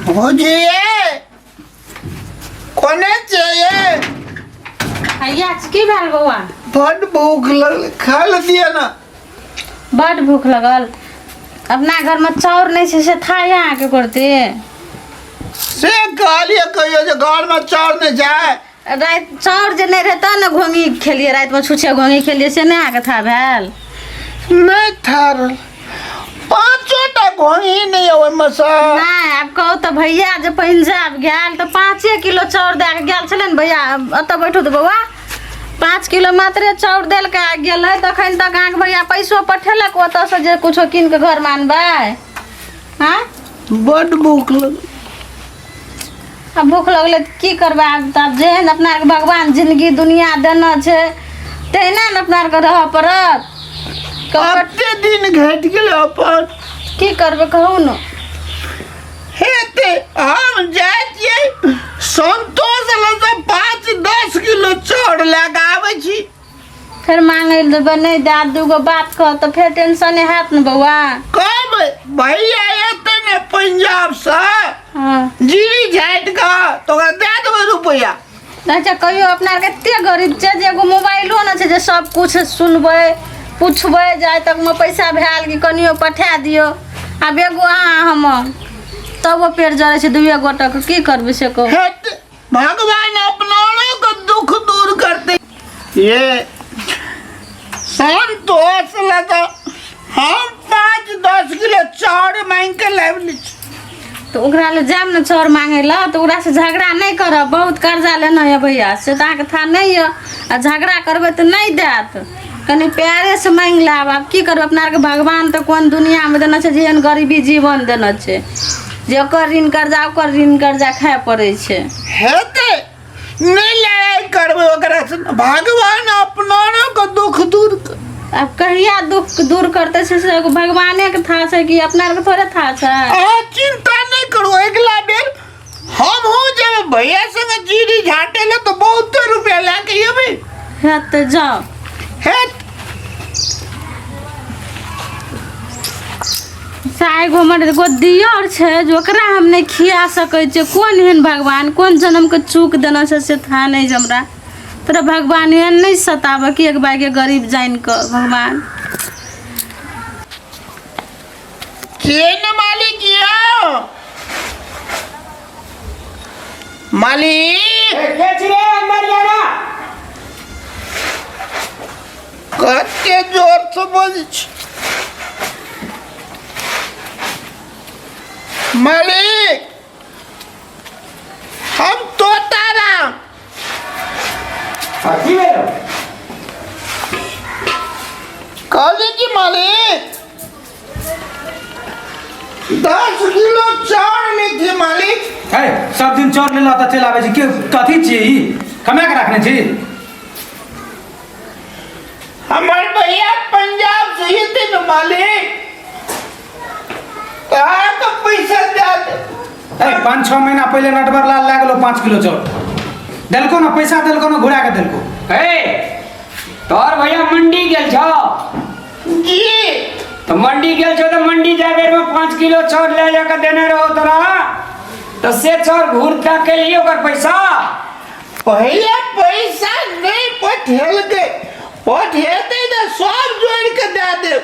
मुझे कोने चाहिए? की भेल बउआ? बड़ भूख लगल, खा दिया ना। बड़ भूख लगल। अपना घर में चाउर नहीं से था यहाँ के करते से कहलिए कहियो जे घर में चाउर नहीं जाए। रात चाउर जे नहीं रहता ना घोंगी खेलिए रात में छुछे घोंगी खेलिए से नहीं आके था भेल नहीं था पाँचोटा घोंगी नहीं है मसा नहीं। आप कहो तो भैया जब पंजाब गया तो 5 किलो चाउर दे के गया छले भैया अत बैठो तो बउआ 5 किलो मात्रे चाउर दिल के गेल है तखन तक अहाँके भैया पैसो पठेलक ओतऽ से जे कुछो कीन के घर में आनबै। हाँ बड़ भूख लगल। अब भूख लगले तो की करबै? आब जेहन अपना आरके भगवान जिंदगी दुनिया देना छै तेहने ने अपना आरके रहऽ पड़त। कते दिन घट गेल अपन की करबै कहू न। हेते हम जाय छियै संतोष लग 5-10 किलो चाउर लगाबै छी फिर मांगे देबै नहीं दे दूगो बात कह तो फिर टेंशन हैत न बउआ। कब भैया एते ने पंजाब से हाँ जीरी झाट का तो दे देबै रुपया। अच्छा कहियो अपना आरके एते गरीब छै जे एगो मोबाइलो न छै जे सब कुछ सुनबै पूछबै जाय तक में पैसा भेल कि कनियो पठा दियो। आब एगो अहाँ हम तब वो पेड़ जड़े छै 2 गोटा के की करबै से कहू। भगवान अपनों को दुख दूर करते। ये संतोष लगा हम 5-10 किलो चाउर मांग के लाबली तो ओकरा ले जाम न चाउर मांगे ला तो ओकरा से झगड़ा नहीं करब। बहुत कर्जा लेना है भैया से तो अहाँके था नहीं है आ झगड़ा करबै तो नहीं देत। कनी प्यारे से मांग लाब। आब की करब अपना आरके भगवान तो कौन दुनिया में देना छै जेहन गरीबी जीवन देना छै जे ओकर ऋण कर्जा खाए पड़े छै। हेते नहीं लड़ाई करबै ओकरा से भगवान अपनों को दुख दूर कर। अब कहिया दुख दूर करते से भगवाने के था छै कि अपना आरके थोड़े था छै। चिंता नहीं करो अगला बेर हम हो जब भैया संग जीरी झाटे ले तो बहुत रुपया लेके अबे हेत जाओ हेत साई घुमर एगो दियर छै जो ओकरा हम नहीं खिया सकै छै। कोन एहन भगवान कोन जन्म के चूक देना छै से था नहीं हमरा। तोरा भगवान एहन नहीं सताब कि एक बार के गरीब जान के भगवान केन मालिक यो मालिक के छिरे अंदर जाना कते जोर से बोल छी मालिक हम तो तारा की भेलो कहली कि मालिक 10 किलो चाउर में थी मालिक। ए सब दिन चोर ले लाता चल आवे छी के कथी छी ई कमा के रखने छी? हमार भैया पंजाब से ही थे न मालिक कहाँ का पैसा दे। ए 5-6 महीना पहले नटवर लाल लागलो 5 किलो चोर देलको ना पैसा देलको ना घुरा के देलको। ए तोर भैया मंडी गेल छौ जी तो मंडी गेल छौ तो मंडी जाकर में 5 किलो चाउर ले जाकर देने रहो तोरा तो से चाउर घूर के लिए ओकर पैसा भैया पैसा नहीं पठेल के पठेते तो सब जोड़ के दे दे।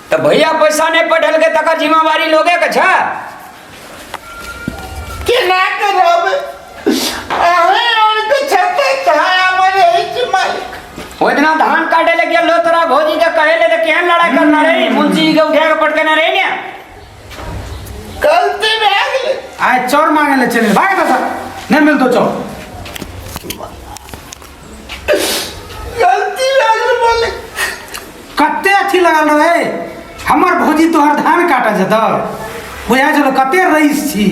तो भैया पैसा नहीं पठेल के तकर जिम्मेवारी लोगे के छ केना करब अहे और के छते छाया मरे हिच मालिक। ओइ दिना धान काटे ले गेल लो तोरा भौजी के कहे ले तो केहन लड़ाई करना रे मुंशी के उठा के पटकना रे ने गलती भे गेलै। आय चोर मांगे ले चले भाग दसा नहीं मिल तो चोर गलती भे गेलै मालिक। कते अच्छी लगल रहे हमर भौजी तोहर धान काटा जत बुझा चलो कते रईस छी।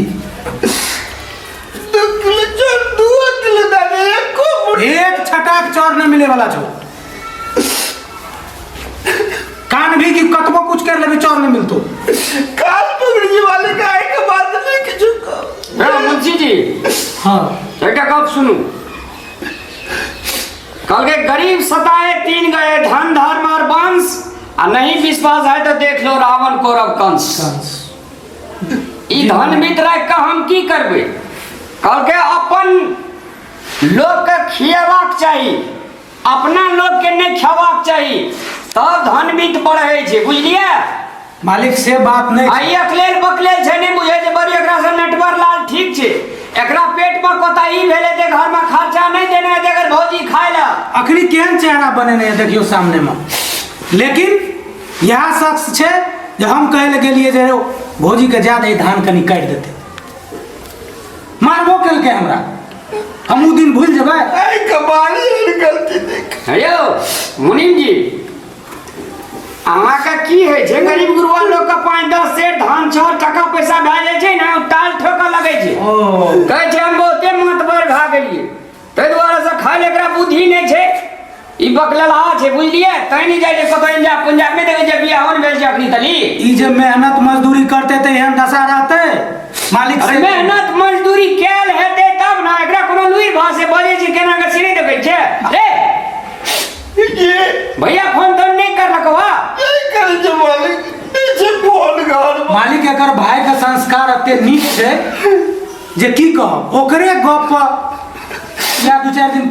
2 किलो चाउर 2 किलो दाने एको एक छटाक चोर नहीं मिले वाला छो कान भी कि कतबो कुछ कर लेबे चोर नहीं मिलतो। काल पकड़ जी वाले का एक बात नहीं किछु हाँ मुंशी जी हाँ एक कब सुनू कल के गरीब सताए 3 गए धन धर्म और वंश और नहीं विश्वास है तो देख लो रावण कौरव कंस। ई धन बीत राख के हम की करबे? कहलके अपन लोग के खियेबाक चाही, अपना लोग के नहीं खेबाक चाही, तब धन बीत बढ़े छै, बुझलिए? मालिक से बात नहीं आई अकलेल बकलेल छै, नहीं बुझे जे बड़ी एकरा से नटवर लाल ठीक छै, एकरा पेट में कोताही भेले ते घर में खर्चा नहीं देने दे अगर भौजी खाय ला। अखनी केहन चेहरा बने नहीं देखियो सामने में, लेकिन यह शख्स छे जो हम कहे लगे लिए जे भौजी के ज्यादा ही धान कनी काट देते, मारबो केलके हमरा, हम उ दिन भूल जेबै। ऐ कबाली गलती देख। हेयो मुनीम जी, अहाँ का की है छै? गरीब गुरुआ लोग का 5-10 सेर धान चाउर टका पैसा भए जाइ छै ना, टाल ठोका लगे छै, कहै छै हम बहुते मतबर भए गेलिए, ताहि दुआरे से खाय ले एकरा बुद्धि नहीं छै, ई बकललहा छै, बुझलिए? तै नहीं जाय जे कतौ इंडिया पंजाब में देखे जे बियाहन भेल छै अखनी तली। ई जे मेहनत मजदूरी करते ते एहन दशा रहते मालिक से? मेहनत मजदूरी कैल हेतै तब ना, एकरा कोनो लुइर भाषे बजे छै, केना के सिरे देखे छै रे? ये भैया फोन तो नहीं कर रखवा, नहीं करे जे मालिक, पीछे फोन घर मालिक एकर भाई का संस्कार अते नीक छै जे की कहब, ओकरे गप पर या 2-4 दिन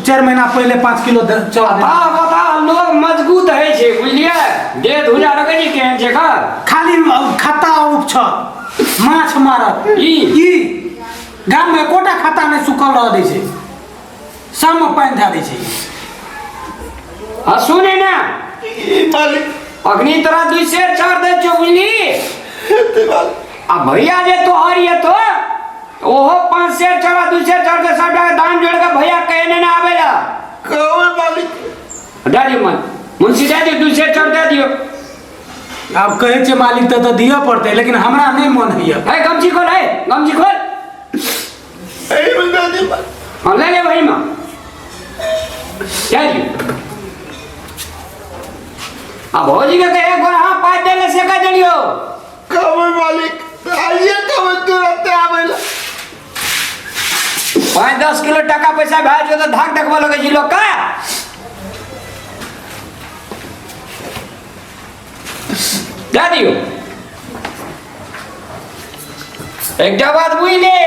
4 महीना पहले 5 किलो चाउर बता लोग मजबूत है छे, बुझलिए? दे धुला रखे जी केहन छे का, खाली खाता उप माछ मारत, ई गाम में कोटा खाता नहीं सुखल रह दै छै, सब में पानी धा दै छै। आ सुने ना मालिक अग्नि तरह 2 सेर चार दे छो, बुझली? आ भैया जे तोहर ये तो ओहो 5 सेर चार 2 सेर चार दे सब दान जोड़ के भैया कहने ना आवेला, कहो मालिक दे दियो मन मुंशी, दे दियो 2 सेर चार दे दियो। अब कहे छे मालिक तो दिया पड़ते, लेकिन हमरा नहीं मन है। है गमछी खोल, है गमछी खोल, ऐ बंदा दे मालिक, हाँ ले ले भाई मां, दे दियो। आ भौजी के कहे एक बार हाँ 5 देले से कह दियो, कहो मालिक आइए कहो तुरंत आवेला। 5-10 किलो टका पैसा भेज जो तो धाक देखबा लगे जी लोग का। दे दियो। एक बात बुझले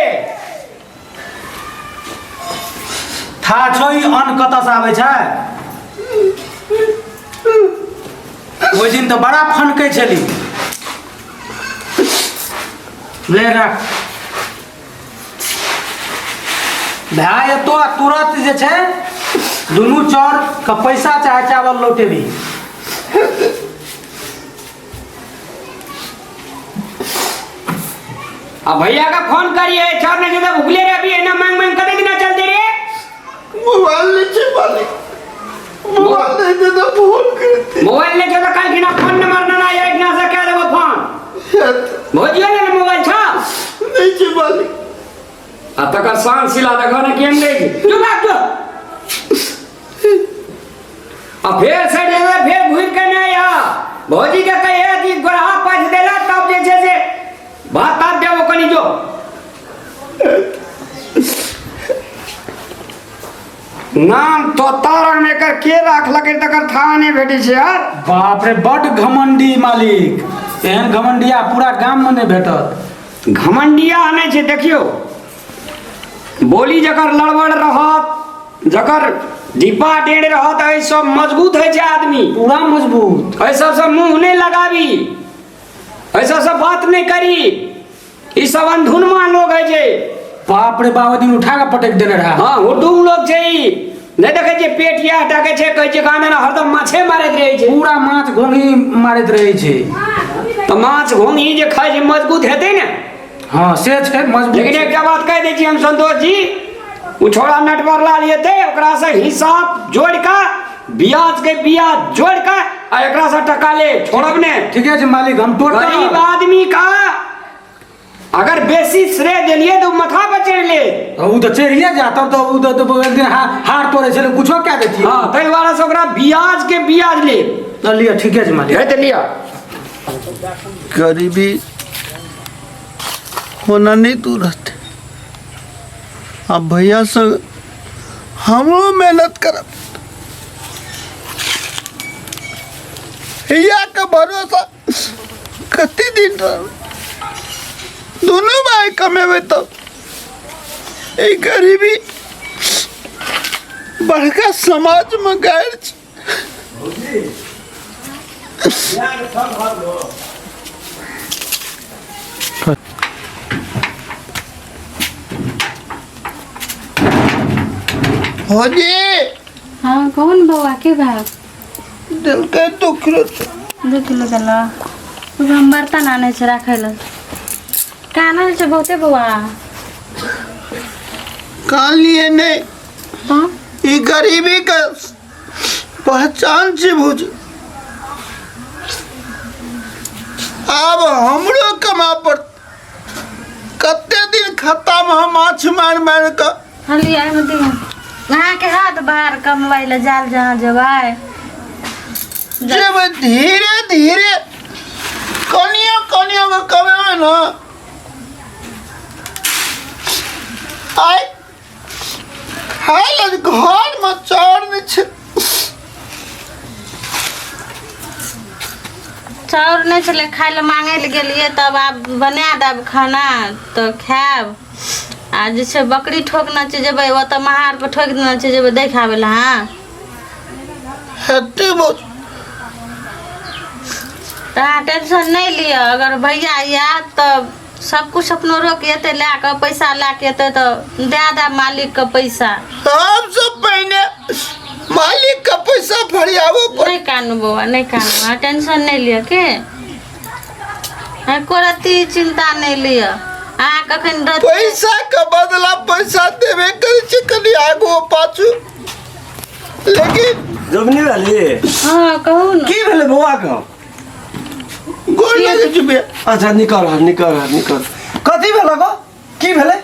था छो ई अन्न कतऽ से आबै छै? ओइ दिन तो बड़ा फनकै छली, ले रख भाई तो तुरंत जे छै दुनू चौर का पैसा चाहे चावल लौटेबी। अब भैया का फोन करिए, चार ने जो भूखले रे अभी है ना, मांग मांग कदे दिन चलते रे, मोबाइल नीचे मालिक, मोबाइल नहीं दे तो फोन करते, मोबाइल ले जो तो कल किना फोन नंबर ना आया एक ना से क्या देबो फोन, भौजिया ने मोबाइल छा नीचे मालिक, आ तकर सांस सिला देखो ना केन ले जो बात तो अब फिर से जे फिर घुर के नहीं आया, भौजी के कहे कि गोरहा पाछ देला तब जे छै से बात आप देबो कनी जो। नाम तो तारक में कर के राख लगे तकर था नहीं भेटी छे यार। बाप रे बड़ घमंडी मालिक, एहन घमंडिया पूरा गाम में नहीं भेटत। घमंडिया नहीं छे, देखियो बोली जकर लड़बड़ रहत, जकर दीपा डेढ़ रहत, ऐ सब मजबूत है छे आदमी, पूरा मजबूत। ऐसा सब मुंह नहीं लगावी, ऐसा सब बात नहीं करी, ई सब अंधुनमा लोग है जे। बाप रे बाबा दिन उठा के पटक देने रहा। हाँ हुडुम लोग छे ई, नहीं देखे छे पेटिया टाके छे, कहे छे गाने ना हरदम माछे मारत रहे छे, पूरा माछ घोंघी मारत रहे छे। तो माछ घोंघी जे खाए छे मजबूत हेतै ने। हाँ से छे मजबूत। लेकिन एक बात कह दै छी हम संतोष जी, उ छोड़ा नटवर लाल येते ओकरा से हिसाब जोड़ का ब्याज के ब्याज जोड़ का आ एकरा से टका ले छोड़ब ने। ठीक है मालिक, हम टोटल गरीब आदमी का अगर बेसी श्रेय देलिए तो माथा पर चढ़ ले, उ तो चढ़िए जाता, तो उ तो एक दिन हार तोड़े छले कुछो क्या देती। हां तै वाला से ओकरा ब्याज के ब्याज ले तो लिया। ठीक है मालिक, है तो लिया। गरीबी होना नहीं तुरंत, अब भैया से हमरो मेहनत करब, भैया का भरोसा कति दिन रह, दोनों भाई कमेबे तो ई गरीबी बड़का समाज में गैर भौजी हाँ कौन बउआ के भाग दिल के दुख रहते 2 किलो दला हम बर्तन आने से रखे ला काना से बहुते बउआ कहाँ लिए नहीं हाँ ये गरीबी का पहचान से भौजी अब हमरो कमा पर कते दिन खत्म हम माछ मार मार का हली आई में दिया वहाँ के हाथ बाहर कमवाई ला जाल जहाँ जवाए जब धीरे धीरे कनिया कनिया को कमे ना आय खाए घर में चाउर नहीं छे चाउर नहीं चले खाए ला मांगे ले गेलिए तब आप बना देब खाना तो खाब आ जैसे बकरी ठोकना चाहिए जब वो तो महार पर ठोक देना चाहिए जब देखावे ला हाँ हेते बोझ तो टेंशन नहीं लिया अगर भैया आया तो सब कुछ अपनो रोक येते ला के पैसा ला के तो दे दे मालिक का पैसा सबसे पहले मालिक का पैसा फरियावो पर नहीं कानू बउआ नहीं कानू टेंशन नहीं लिया के कोई चिंता नहीं लिया कखन पैसा का बदला पैसा देवे करे छे कनी आगो पाछू लेकिन जबनी वाली हाँ कहू ना की भेले बौआ का गोर लगे छबे अच्छा निकर कथी भेला गो की भेले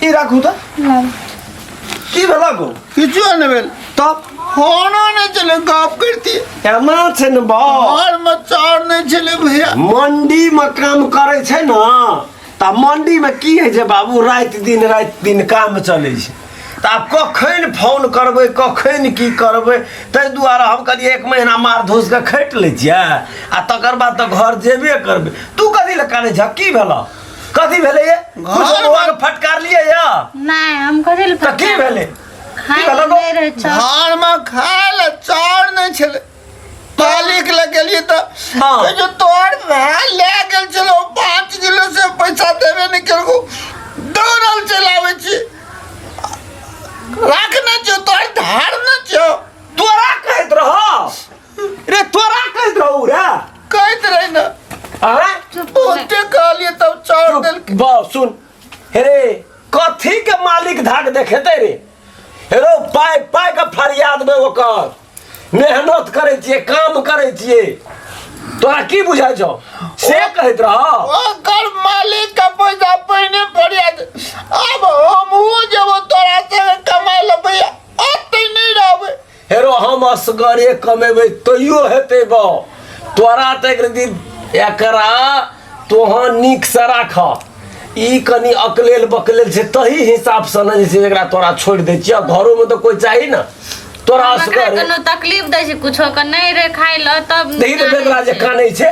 ई राखू त की भेला गो किछु न भेल तब होनो न चले गप करती एना छै न बा और में चार नहीं चले भैया मंडी में काम करे छै न त मंडी में की है जे बाबू रात दिन काम चले छै त आब कखन फोन करबै कखन की करबै ताहि दुआरे हम कहलिए 1 महीना मार धोस के खैट लै छियै आ तकर बाद त घर जेबे करबै तू कथी ल काने छ की भेला कथी भेले ये घर में फटकार लिए या नहीं हम कथी ले त की भेले खाए की भेला गो? नहीं रहे चाउर। घर में खाए ला चार नहीं चले मालिक लगे लिए तो हाँ। जो तोड़ भाई ले गेल चलो 5 किलो से पैसा देवे नहीं केलको दौड़ल चलावे छी रखना जो तोड़ धार न जो तोरा कहत रह रे तोरा कहत रहू रे कहत रहे ना हैं बहुते कहलिए तब चार दिल के बा सुन हे कथी के मालिक धाक देखेते रे हेरो पाय का फरियाद में ओकर मेहनत करे छिए काम करे छिए तोरा की बुझाइ छौ से कहत रह ओकर मालिक का पैसा पहिने पड़िया अब हम हो जब तोरा से कमाए ला भैया अते नहीं रहबे हेरो हम असगरे कमेबै तैयो हेते बा तोरा त एक दिन एकरा तोहन नीक से राख ई कनी अकलेल बकलेल छै तही हिसाब से न जैसे एकरा तोरा छोड़ दे छियै घरों में तो कोई चाही ना तोरा हमरा असगरे कोनो तकलीफ दै छै कुछो के नहीं रे खाए ला तब नहीं तो बेगरा जे कानै छै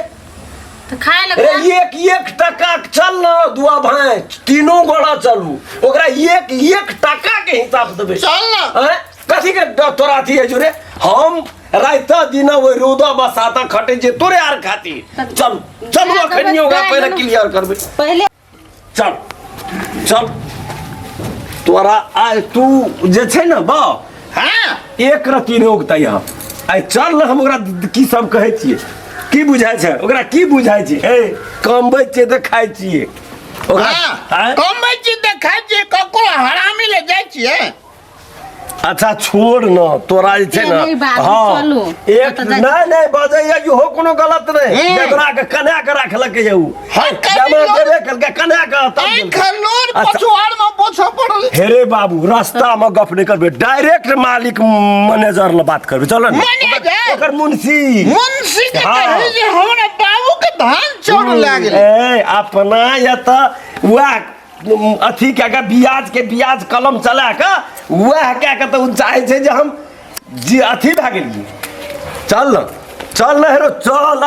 तो खाए ला रे एक टका के चल न दुआ भाई तीनों गोड़ा चलू ओकरा एक टका के हिसाब से देबे चल ना हैं कथी के तोरा थी है जुरे हम राइता दिन वो रोदा बसाता खटे जे तोरे आर खाती चल अखनी होगा पहले क्लियर करबे पहले चल तोरा आइ तू जे छै न बा हां एक रति ने उगता यहाँ आइ चल न हम ओकरा की सब कहै छियै की बुझाइ छै ओकरा की बुझाइ छै ए कमबै छियै तऽ खाइ छियै ओकरा हां कम चीज देखा छी कको हरामी ले जाय छी अच्छा छोड़ न तोरा जे छै नहीं न बात, हाँ चलू। एक तो जा- नहीं बजैया कि हो कोनो गलत नहीं बेगरा के कन्या के राखलक यौ हाँ, जमा देबे करके कन्या के आई तब खलोर अच्छा। पछुआर में पोछा पड़ल हेरे बाबू रास्ता में गप नहीं करबे डायरेक्ट मालिक मैनेजर ल बात करबे चल न मैनेजर? ओकर मुंशी मुंशी के हाँ। कहे जे हमरा बाबू के धान चोर लागल ए अपना या त वह अथी के ब्याज कलम चला के वह के तो चाहे छै जे हम जी अथी भए गेलिए चल न चल हेरो चल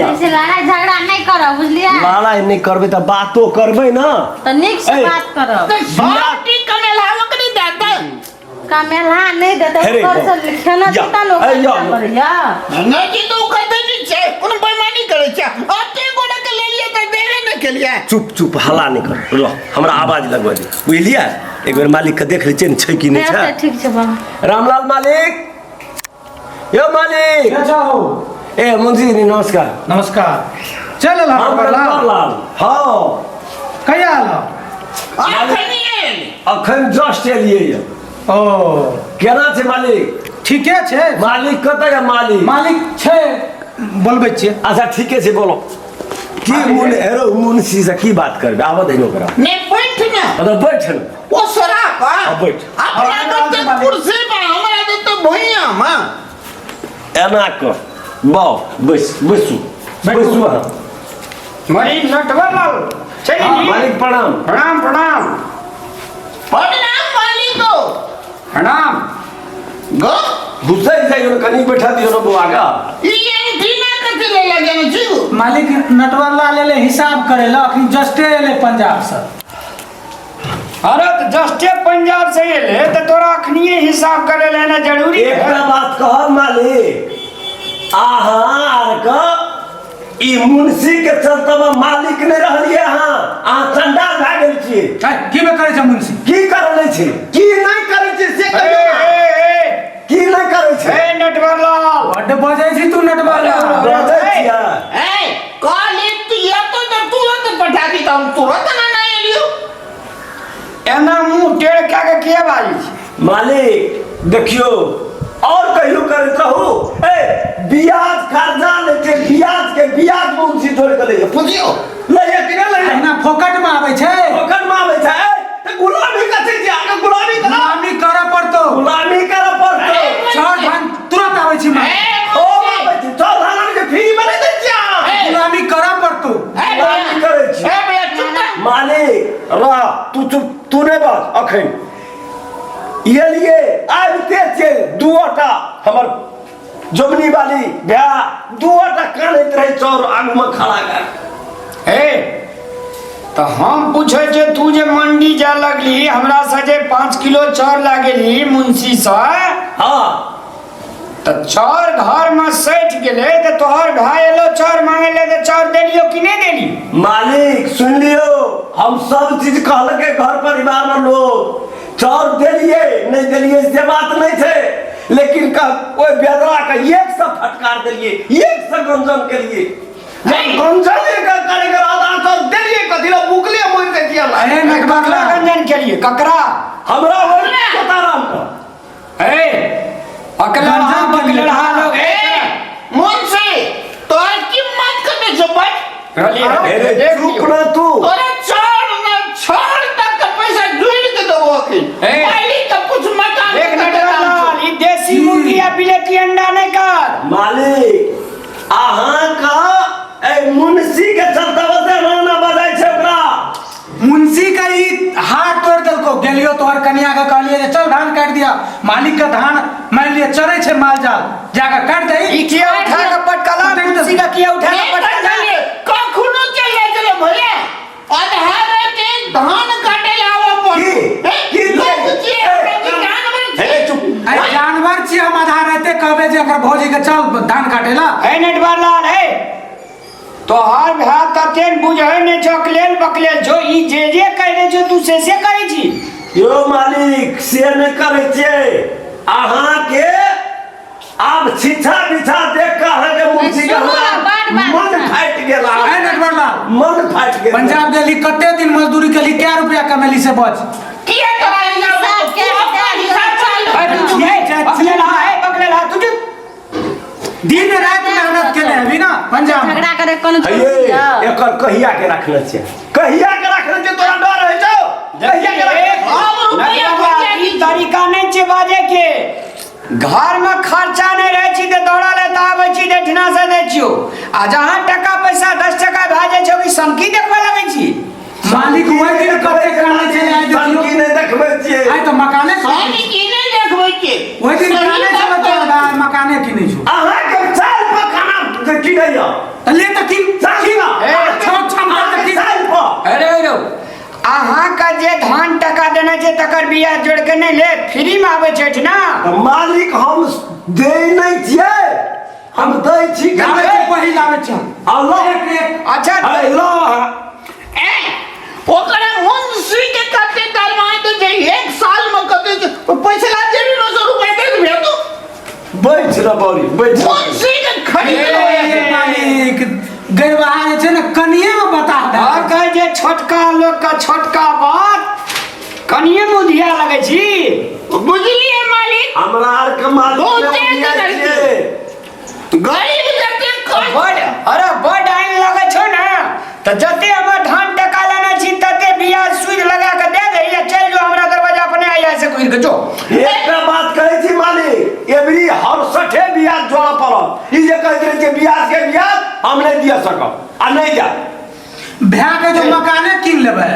ऐसे लड़ाई झगड़ा नहीं करो बुझलिए लड़ाई नहीं करबे तो बातो करबे ना तो निक से ए, बात करो बाटी कमेलावा के नहीं देता कमेला नहीं देते अरे ऊपर से खेला या, जीता लोग ए, या। बढ़िया नहीं की तो कहते नहीं छे कोनो बेईमानी करे छे अते गोड़ा के ले लिया तो देवे न के लिए चुप चुप हल्ला नहीं कर रो हमरा आवाज लगवा दे बुझलिया एक बेर मालिक के देख ले छै कि नहीं अच्छा, छै ठीक है बाबा रामलाल मालिक यो मालिक क्या चाहो ए मुंशी जी नमस्कार नमस्कार चल ला हम बरला रामलाल हाँ कहिया आला आखनिए अखन जस्ट एलिए ये ओ केना छै मालिक ठीके छै मालिक कतऽ है मालिक मालिक छै बोलबै छियै अच्छा ठीके छै बोलो की मुन हेरो मुंशी से की बात करबे आबद है ओकरा ने बैठ ना मतलब बैठ न वो सरापा अब बैठ। अपना तो कुर्सी पे हमारा तो भैया मां एना कर बाओ बैसू हाँ मरी नटवर लाल चली हाँ, मालिक प्रणाम प्रणाम प्रणाम प्रणाम मालिको प्रणाम गो गुस्सा जाइयो कनी बैठा दियो ना बुआ का ये बिना कथि ले लगे न जीव मालिक नटवर लाल एले हिसाब करे ला अखनी जस्टे एले पंजाब से अरे तो जस्टे पंजाब से एले तो तोरा अखनिए हिसाब करे लेना जरूरी एक है बात कह मालिक आहार का ई मुंशी के चलते मालिक ने रहलिए हां आ ठंडा भए गेल छी की बे करे छै मुंशी की करले छी की नहीं करे छी से ए, कहियो ए, ए, की नहीं करे छी ए नटवर लाल बड्ड बजै छी तू नटवर लाल बजै छिया ए कॉल तू ये तो तुरंत पठा दी हम तुरंत ना एलियो एना मुंह टेढ़ क्या के किया बाजी छी? मालिक देखियो और कहियो करत रहू ए ब्याज कर्जा लेके ब्याज मुंशी छोड़ के ले बुझियो ले कि नहीं ले एना फोकट में आबै छै ओकर मावे छै त गुलामी कथि छै आगे गुलामी करा गुलामी करऽ पड़तो गुलामी करे पड़तो छोड़ धान तुरंत आबै छी मालिक ओ बाबा जी चल धान के फ्री में नहीं दे छिया गुलामी करऽ पड़तो गुलामी करे छी ए भैया चुप कर मालिक रह तू चुप तू नहीं बात अखन ये लिए आबिते छै दुआटा हमर जमनी वाली भैया दुआटा कानैत रहे चौर आगू में खड़ा कर ए तो हम पूछे जे तू जे मंडी जा लगली हमरा से जे 5 किलो चाउर लागेली मुंशी से हां तो चाउर घर में सैठ गेले तो तोहर भाई एलो चाउर मांगे ले तो चाउर देलियो कि नहीं देली मालिक सुन लियो हम सब चीज कहलके घर परिवार में लोग चाउर देलिए नहीं देलिए से बात नहीं थे लेकिन का ओए बेदरा का एक से फटकार देलिए एक से गंजन के लिए गंजन लेकर करेगा आधा चाउर देलिए कदिला बुकले मोर के दिया ए नटवर ककरा लाल गंजन के लिए ककरा हमरा हो सीताराम का ए अकलड़ा गंजन के लिए। बकलड़ा लोग ए मुंशी तो की मत करने जो बैठ अरे देख चुप लियो। ना तू अरे छोड़ तक का पैसा जुड़ के दो के ए। मालिक का कुछ मकान देख नटवर लाल ई देसी मुर्गी या बिलेती अंडा नहीं कर मालिक अहाँ का ए मुंशी के चलते बसे ना बजाय छै ओकरा मुंशी का ई हाथ तोड़ देलको गेलियो तोहर कन्या के कहलिए जे चल धान काट दिया मालिक का धान मान लिए चरे छै माल जाल जाके काट दे ई किया उठा के पटकला मुंशी का किया उठा के पटकला कखनो चले चले भैया आधार के धान काटे लावा पर की लोग जे जानवर हे चुप आई जानवर छी हम आधा रहते कहबे जे एकर भौजी के चल धान काटेला ए नटवर लाल है तोहर भाई ततेन बुझै ने चकलेल बकलेल जो ई जे कहले जो तू से कहै छी यो मालिक से नहीं करे छे अहाँ के अब छिछा बिछा देख के अहाँ के मुंशी के मन फाट गेला ए नटवर लाल मन फाट गेल पंजाब गेली कते दिन मजदूरी केली क्या रुपया कमेली से बच किया हिसाब के बकलेला है बकलेला तुझे दिन रात मेहनत केले अभी ना पंजाब में। झगड़ा करे कोनो ये एकर कहिया के रखना छे कहिया के रखना छे तोरा डर है छौ कहिया के रखना ई तरीका नहीं छे बाजे के घर में खर्चा नहीं रहे छी ते दौड़ा ले आबै छी देखना से दे छियो आ जहां टका पैसा 10 टका भा जाय छै कि संकी देखबे लगै छी मालिक वही दिन कते काने छै आई देखियो की नहीं देखबे छिए आई तो मकाने पानी की नहीं देखबै के वही दिन मकाने छै बता मकाने की नहीं छु अहाँ के चाल पर खाना दैया ले तक साखीवा छम छम कर तक साल पर अरे रो अहाँ का जे धान टका देना छै तकर बिया जोड़ के नहीं ले फ्री में आवे छै ना। मालिक हम दे नहीं छिए हम दै छी लावे छै पहिल लावे छै अल्लाह अच्छा अल्लाह ओकरा मुंशी के कते दरमाई तो जे एक साल में कते पैसा ला जे 900 रुपया दे दे तू बैठ रे बड़ी बैठ मुंशी के खरीद लो ए मालिक गरबा जे छै ना कनिए में बता दे और कहे जे छोटका लोग का छोटका बात कनिए मुधिया लगे छी। बुझलिए मालिक हमरा आर के मालिक बहुत ने तेज दिया करके। छिए गरीब जते बड़ अरे बड़ आइन लगे छो ना तो जते हम धान टका लेना छी तते बियाज सूद लगा के दे दे या चल जो हमरा दरवाजा अपने आया से कोई के जो एक बात कहै छी मालिक एवरी हर सठे ब्याज जोड़ा पड़त ई जे कहै छै ब्याज के ब्याज हम नहीं दिया सकब आ नहीं जा भै के जो मकाने किन लेबै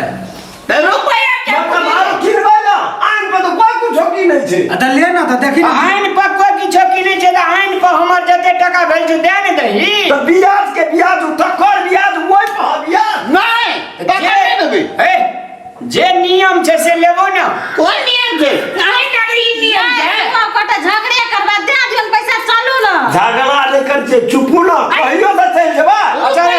रुपया के मतलब किनबै ना आइन पर तो कोई कुछ की नहीं छै त ले ना त देखी ना आइन पर कोई किछो किने छै त आइन पर हमर जते टका भेल छै दे ने दही तो ब्याज के ब्याज उठकर ब्याज वही पर ब्याज नहीं टका दे देबे ए जे नियम छै से लेबो ना। कोन नियम छै काहे का ई नियम छै कटा झगड़े करबा दे दियन पैसा चलू ना झगड़ा लेकर के चुपू ना कहियो से चल जेबा अच्छा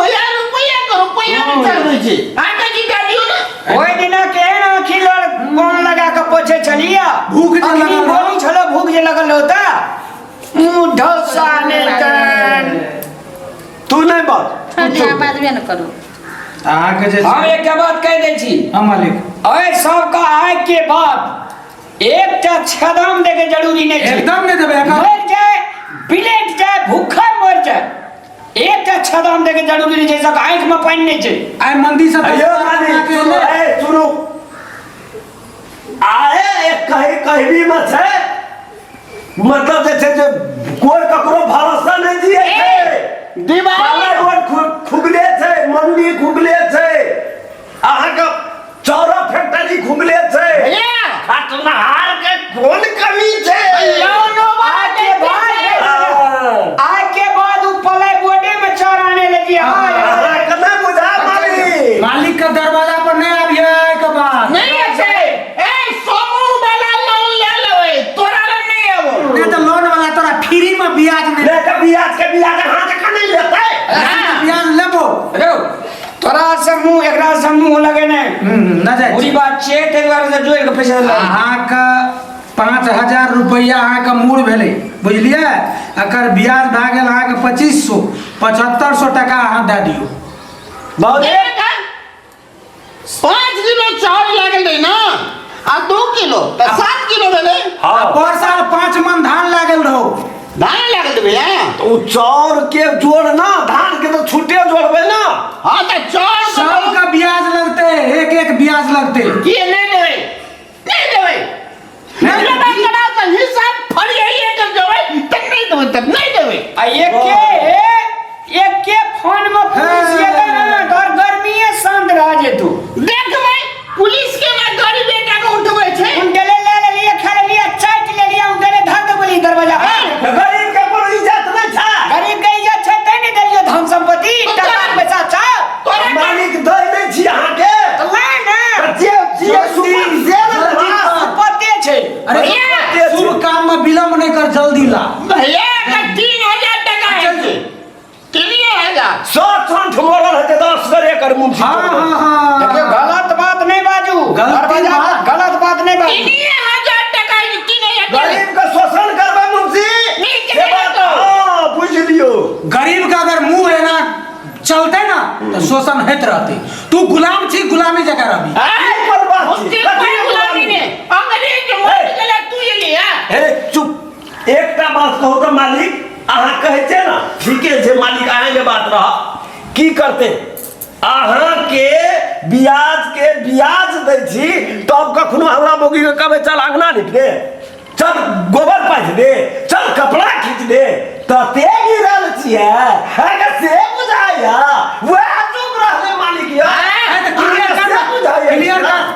रुपया में चल रही छै आटा जी दे दियो ना ओइ दिना केहन आँखी लड़ कौन लगा के पोछे छलिया भूख जे अखनी लगल बोली छलो भूख जे लगल होता मुंह ढोसा ने तन तू नहीं बात छोटिया बाजबे न करू अहाँ के जे हम एक बात कह दे छी हां मालिक ओए सब का आय के बाद एकटा छदाम देके जरूरी नहीं छै एकदम नहीं देबै मर जाए बिलेट जाए भूखा मर जाए एकटा छदाम देके जरूरी नहीं छै सब आंख में पानी नहीं छै आइ मंदी से अयो मालिक सुनो ए सुनो आए एक कहबी में छै मतलब जे छै जे कोई ककरो भरोसा नहीं दिए छै दिवाली रोड खुगले छै मंडी खुगले छै अहाँ के चौरा फैक्ट्री खुगले छै भैया खटनहार के कोन कमी छै यौनो बात आज के बाद उ पलाई बोर्डे में चढ़ाने लगी अहाँ के नहीं बुझा मालिक मालिक के दरवाजा पर नहीं आबिए के बाद नहीं छै ए समूह वाला लोन ले लेबै तोरा लग नहीं आबो नहीं तो लोन वाला तोरा फ्री में ब्याज नहीं लेके ब्याज के अहाँ के नहीं लेतै ब्याज लेबो रो तोरा समूह एकरा समूह लगे ने ना जाए पूरी बात छै ते दुआरे से जोड़ के पैसा ले अहाँ के 5000 रुपया अहाँ के मूड़ भेलै बुझलिए एकर ब्याज भए गेल अहाँ के 2500 7500 टका अहाँ दे दियौ बहुत 5 किलो चावल लागल रही ना आ 2 किलो तो 7 किलो भेलै हां पर साल 5 मन धान लागल रहो धान लागल देबै तो चौर के जोड़ ना धान के तो छुट्टे जोड़बै ना हां त चार सब का ब्याज लगते एक एक ब्याज लगते की नहीं देबै नहीं देबै नहीं देबै करा त हिसाब फरियाइए के देबै त नहीं देबै त नहीं देबै आ एक के फोन में पुलिस गेलै ना घर गर्मीए शांत रह जेतू देखबै पुलिस के ना गाड़ी बेटा के उठबै छै उन डले ले लिए खा लिए चाट ले लिया उन डले धर दे बोली दरवाजा पे गरीब के कोनो इज्जत नहीं छै गरीब के इज्जत छै तै नहीं देलियो धन संपत्ति टका पैसा छ तोरा मालिक दे नहीं छी अहाँ के तो ला ना जे सुपर संपत्ति छै अरे भैया, शुभ काम में विलंब नहीं कर जल्दी ला भैया का 3000 टका है छै 3000 100 मरल है 10 करे कर मुंशी हाँ देखियो गलत बात नहीं बाजू गलती दरवाजा बात- गलत बात नहीं बाजू 3000 टका है 3000 गरीब का शोषण करबै मुंशी नहीं ये करेगा बात तो। हाँ बुझ लियो गरीब का अगर मुंह है ना चलते ना तो शोषण होते रहते तू गुलाम छी गुलामी जगह रही पर बात छी। उसके कोई गुलामी नहीं अंग्रेज मर गेला तू ये लिया ए चुप एकटा बात कहू तो मालिक अहाँ कहै छै ना ठीके छै मालिक अहाँ के बात रह की करते अहाँ के ब्याज दै छी तब कखनो हमरा मोगी के कहबै चल अंगना नीप दे चल गोबर पाथि दे चल कपड़ा खींच दे तते गिरल छियै है से बुझाया वह चुप रहले मालिक या क्लियर कर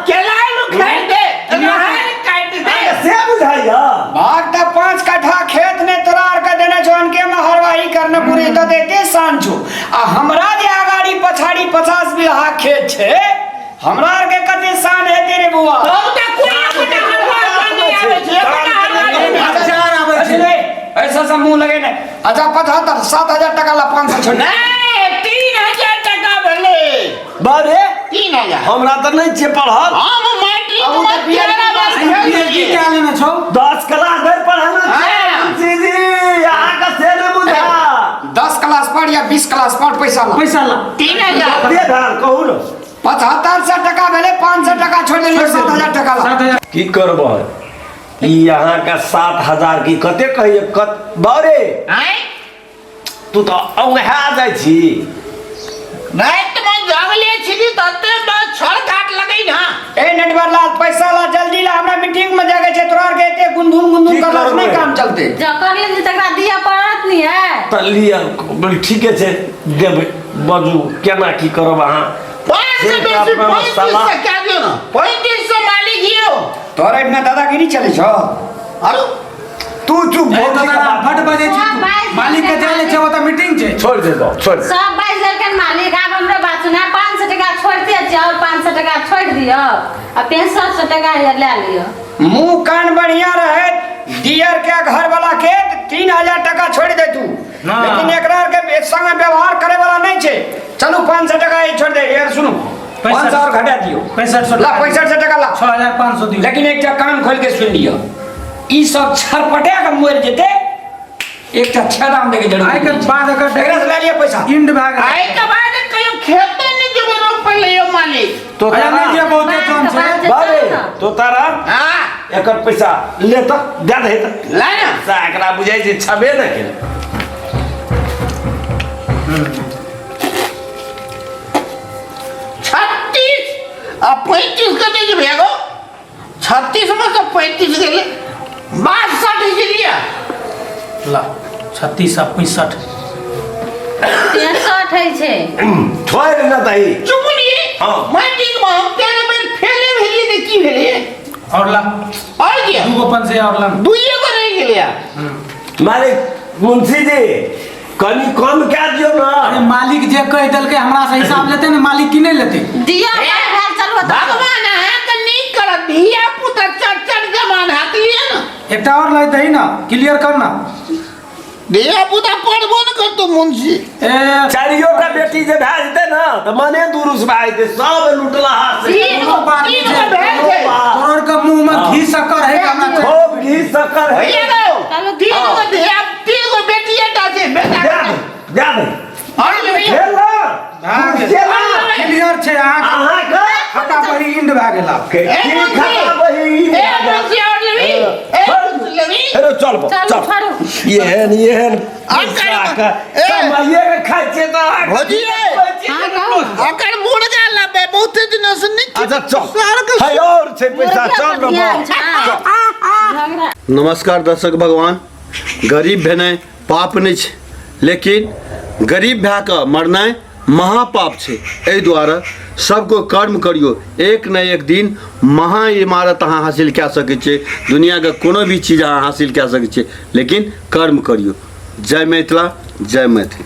केला नु खाई दे नहाय काट दे से बुझाया भाग त 5 कट्ठा खेत ने तोरा आर के देने छन के में हरवाही छे हमरा आर के कते शान है तेरे बुआ ऐसा सा मुंह लगे नहीं। अच्छा 75 7,000 टका ला 500 छोड़ 3,000 टका भेले बारे 3,000 हमरा तो नहीं छे पढ़ल हम मैट्रिक में 11 बार पीएचडी क्या लेना छौ 10 क्लास धरि पढ़ाना जी जी यहाँ का से नहीं बुझा 10 क्लास पढ़ या 20 क्लास पढ़ पैसा ला 3,000 दे धार कहू न 75 टका भेले 500 टका छोड़ देलियो 7,000 टका ला की करब ई यहाँ का 7,000 की कते कहिए कत बारे हैं तू तो औंघा जाइ छी रात में जागले छी तते बस छड़ काट लगई ना ए नटवर लाल पैसा ला जल्दी ला हमरा मीटिंग में जाके छै तोरा के एते गुंधुम की करला करबै? नहीं काम चलते जकर ले तकरा दिया पड़त नहीं है त लिया बोली ठीके छै देबै बजू केना की करब अहाँ 5 से बेसी 35 से क्या दियो ना 35 से मालिक हियो तोरा इतना दादागिरी चले छो अरे तू चुप भौजी का बात फट बजे छी मालिक के जाय ले छै ओता मीटिंग छै छोड़ दे दो छोड़ दे। सब बाइस के मालिक आब हमरा बात सुना 500 टका छोड़ते छी और 500 टका छोड़ दियो आ 6500 टका ले लियो मुंह कान बढ़िया रहे डियर के घर वाला के 3,000 टका छोड़ दे तू लेकिन एकरा के संग व्यवहार करे वाला नहीं छे चलो 500 टका ही छोड़ दे यार सुनो 500 और घटा दियो 6500 ला 6500 टका ला 6500 दियो लेकिन एक कान खोल के सुन लियो ई सब छरपटे के मोर जेते एक छेदाम देके जरूर आइ के बाद अगर एकरा से ले लिया पैसा इंड भाग आई के बाद कहियो खेते नहीं जेबे रो पहले यो मालिक तो अरे तारा नहीं दिया बहुते कम छै बारे तो तारा हां एकर पैसा ले त दे दे त ला ना सा एकरा बुझाइ छै छबे न के 36 अब 35 का दे भेगो 36 में से 35 गेले 62 के लिया ला 36 आ 65 63 है छे छोड़ न दही चुप नहीं हाँ। मैट्रिक में हम तेरे में फेले भेली दे की भेले और ला और क्या दूगो 5 से और ला दुइये को रह गेलिया मालिक मुंशी जी कनी कम क्या दियो ना अरे मालिक जे कह देलकै हमरा से हिसाब लेते ने मालिक की नहीं लेते दिया घर चलबो त भगवान है तो नहीं कर दिया पुत्र चढ़ जमान हाथ लिए ना एकटा और लाई दही ना क्लियर करना दिया पुत्र पढ़बो न कर तो मुंशी ए चारियो का बेटी जे भए जेते ना त मने दुरुस भए जेते सब लुटला हाथ से तीन गो भेल छै तोर के मुंह में घी शक्कर है हमरा छै खूब घी शक्कर है भैया गो चलो तीन गो दिया तीन गो बेटिया टा छै बेटा दे दे और ले भैया खेल ना भाग खेला क्लियर छै अहाँ अहाँ का खटा बड़ी इंड भए गेला की खाता बही ए मुंशी और ले भी ए मुंशी ले भी अरे चल बो चलो चल छोड़ो येहन अकर- कमाइए के खाइ छै त भौजी हां कहू अकर मुर्गा लाबे बहुत दिन से नहीं अच्छा चल है और छै पैसा चल न झगड़ा नमस्कार दर्शक भगवान गरीब भेनाइ पाप नहीं छै लेकिन गरीब भए कऽ मरनाइ महापाप छै एहि दुआरे सबको कर्म करियो एक न एक दिन महा इमारत अहाँ हासिल कए सकै छियै दुनियाके कोनो भी चीज अहाँ हासिल कए सकै छियै लेकिन कर्म करियो जय मिथिला जय मैथिली।